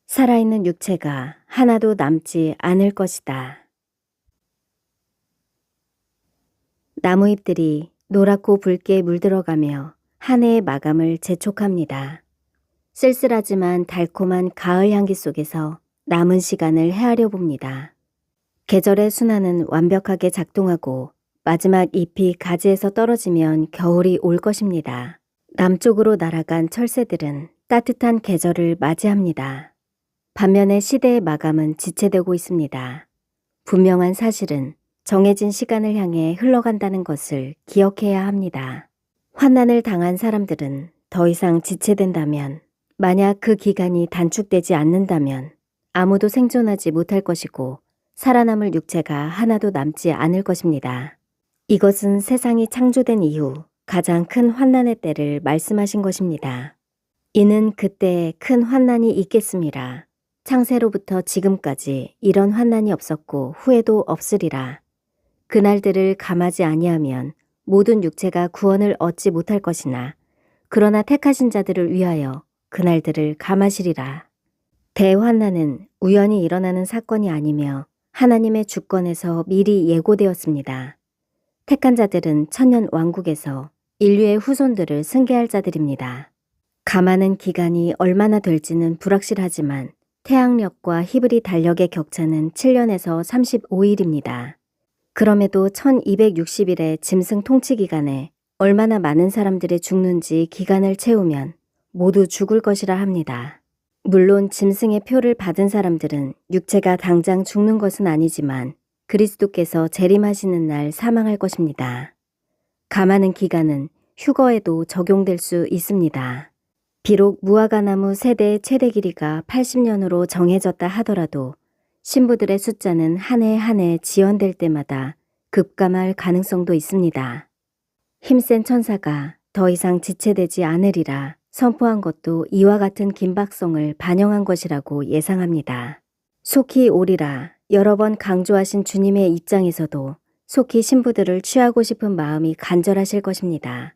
살아있는 육체가 하나도 남지 않을 것이다. 나무잎들이 노랗고 붉게 물들어가며 한 해의 마감을 재촉합니다. 쓸쓸하지만 달콤한 가을 향기 속에서 남은 시간을 헤아려 봅니다. 계절의 순환은 완벽하게 작동하고 마지막 잎이 가지에서 떨어지면 겨울이 올 것입니다. 남쪽으로 날아간 철새들은 따뜻한 계절을 맞이합니다. 반면에 시대의 마감은 지체되고 있습니다. 분명한 사실은 정해진 시간을 향해 흘러간다는 것을 기억해야 합니다. 환난을 당한 사람들은 더 이상 지체된다면, 만약 그 기간이 단축되지 않는다면 아무도 생존하지 못할 것이고 살아남을 육체가 하나도 남지 않을 것입니다. 이것은 세상이 창조된 이후 가장 큰 환난의 때를 말씀하신 것입니다. 이는 그때에 큰 환난이 있겠음이라. 창세로부터 지금까지 이런 환난이 없었고 후에도 없으리라. 그날들을 감하지 아니하면 모든 육체가 구원을 얻지 못할 것이나 그러나 택하신 자들을 위하여 그날들을 감하시리라. 대환난은 우연히 일어나는 사건이 아니며 하나님의 주권에서 미리 예고되었습니다. 택한 자들은 천년 왕국에서 인류의 후손들을 승계할 자들입니다. 감하는 기간이 얼마나 될지는 불확실하지만 태양력과 히브리 달력의 격차는 7년에서 35일입니다. 그럼에도 1260일의 짐승 통치 기간에 얼마나 많은 사람들이 죽는지 기간을 채우면 모두 죽을 것이라 합니다. 물론 짐승의 표를 받은 사람들은 육체가 당장 죽는 것은 아니지만 그리스도께서 재림하시는 날 사망할 것입니다. 감하는 기간은 휴거에도 적용될 수 있습니다. 비록 무화과나무 세대의 최대 길이가 80년으로 정해졌다 하더라도 신부들의 숫자는 한 해 한 해 지연될 때마다 급감할 가능성도 있습니다. 힘센 천사가 더 이상 지체되지 않으리라 선포한 것도 이와 같은 긴박성을 반영한 것이라고 예상합니다. 속히 오리라 여러 번 강조하신 주님의 입장에서도 속히 신부들을 취하고 싶은 마음이 간절하실 것입니다.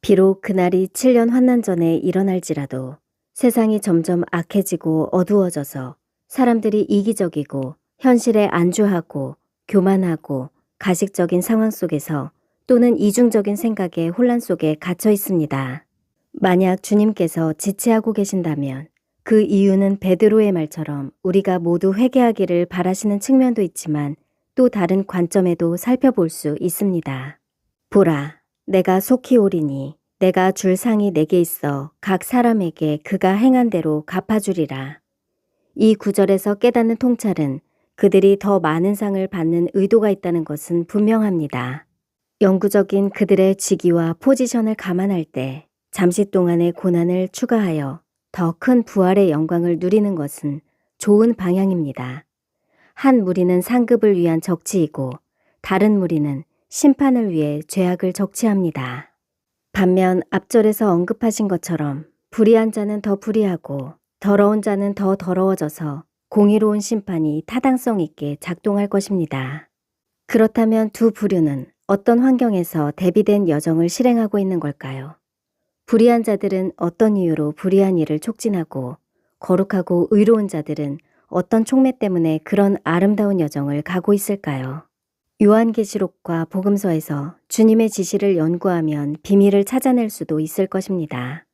비록 그날이 7년 환난 전에 일어날지라도 세상이 점점 악해지고 어두워져서 사람들이 이기적이고 현실에 안주하고 교만하고 가식적인 상황 속에서 또는 이중적인 생각의 혼란 속에 갇혀 있습니다. 만약 주님께서 지체하고 계신다면 그 이유는 베드로의 말처럼 우리가 모두 회개하기를 바라시는 측면도 있지만 또 다른 관점에도 살펴볼 수 있습니다. 보라, 내가 속히 오리니 내가 줄 상이 내게 있어 각 사람에게 그가 행한 대로 갚아주리라. 이 구절에서 깨닫는 통찰은 그들이 더 많은 상을 받는 의도가 있다는 것은 분명합니다. 영구적인 그들의 직위와 포지션을 감안할 때 잠시 동안의 고난을 추가하여 더 큰 부활의 영광을 누리는 것은 좋은 방향입니다. 한 무리는 상급을 위한 적치이고 다른 무리는 심판을 위해 죄악을 적치합니다. 반면 앞절에서 언급하신 것처럼 불의한 자는 더 불의하고 더러운 자는 더 더러워져서 공의로운 심판이 타당성 있게 작동할 것입니다. 그렇다면 두 부류는 어떤 환경에서 대비된 여정을 실행하고 있는 걸까요? 불의한 자들은 어떤 이유로 불의한 일을 촉진하고 거룩하고 의로운 자들은 어떤 촉매 때문에 그런 아름다운 여정을 가고 있을까요? 요한계시록과 복음서에서 주님의 지시를 연구하면 비밀을 찾아낼 수도 있을 것입니다.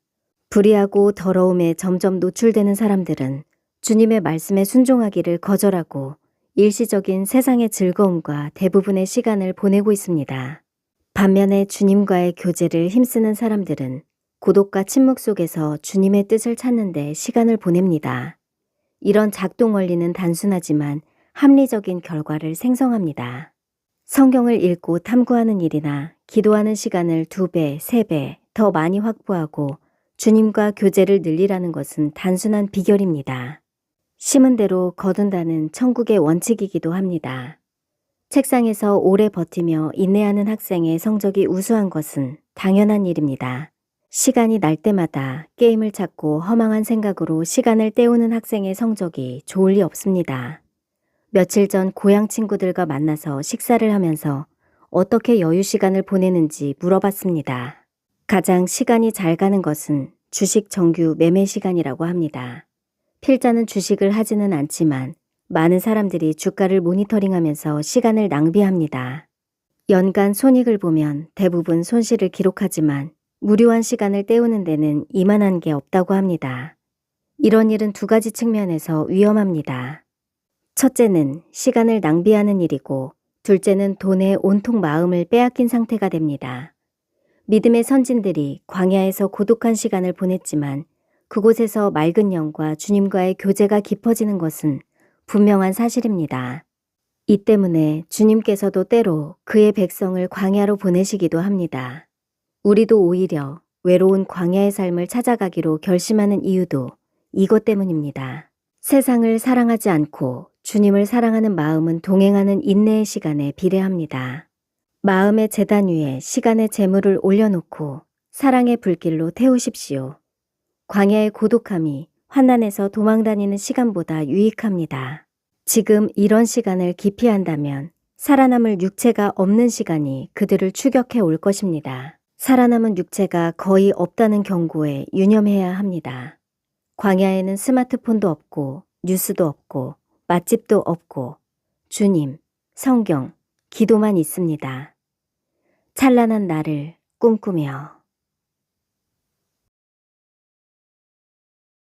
불의하고 더러움에 점점 노출되는 사람들은 주님의 말씀에 순종하기를 거절하고 일시적인 세상의 즐거움과 대부분의 시간을 보내고 있습니다. 반면에 주님과의 교제를 힘쓰는 사람들은 고독과 침묵 속에서 주님의 뜻을 찾는 데 시간을 보냅니다. 이런 작동 원리는 단순하지만 합리적인 결과를 생성합니다. 성경을 읽고 탐구하는 일이나 기도하는 시간을 2배, 3배 더 많이 확보하고 주님과 교제를 늘리라는 것은 단순한 비결입니다. 심은 대로 거둔다는 천국의 원칙이기도 합니다. 책상에서 오래 버티며 인내하는 학생의 성적이 우수한 것은 당연한 일입니다. 시간이 날 때마다 게임을 찾고 허망한 생각으로 시간을 때우는 학생의 성적이 좋을 리 없습니다. 며칠 전 고향 친구들과 만나서 식사를 하면서 어떻게 여유 시간을 보내는지 물어봤습니다. 가장 시간이 잘 가는 것은 주식 정규 매매 시간이라고 합니다. 필자는 주식을 하지는 않지만 많은 사람들이 주가를 모니터링하면서 시간을 낭비합니다. 연간 손익을 보면 대부분 손실을 기록하지만 무료한 시간을 때우는 데는 이만한 게 없다고 합니다. 이런 일은 두 가지 측면에서 위험합니다. 첫째는 시간을 낭비하는 일이고, 둘째는 돈에 온통 마음을 빼앗긴 상태가 됩니다. 믿음의 선진들이 광야에서 고독한 시간을 보냈지만 그곳에서 맑은 영과 주님과의 교제가 깊어지는 것은 분명한 사실입니다. 이 때문에 주님께서도 때로 그의 백성을 광야로 보내시기도 합니다. 우리도 오히려 외로운 광야의 삶을 찾아가기로 결심하는 이유도 이것 때문입니다. 세상을 사랑하지 않고 주님을 사랑하는 마음은 동행하는 인내의 시간에 비례합니다. 마음의 제단 위에 시간의 제물을 올려놓고 사랑의 불길로 태우십시오. 광야의 고독함이 환난에서 도망다니는 시간보다 유익합니다. 지금 이런 시간을 기피한다면 살아남을 육체가 없는 시간이 그들을 추격해 올 것입니다. 살아남은 육체가 거의 없다는 경고에 유념해야 합니다. 광야에는 스마트폰도 없고 뉴스도 없고 맛집도 없고 주님, 성경, 기도만 있습니다. 찬란한 날을 꿈꾸며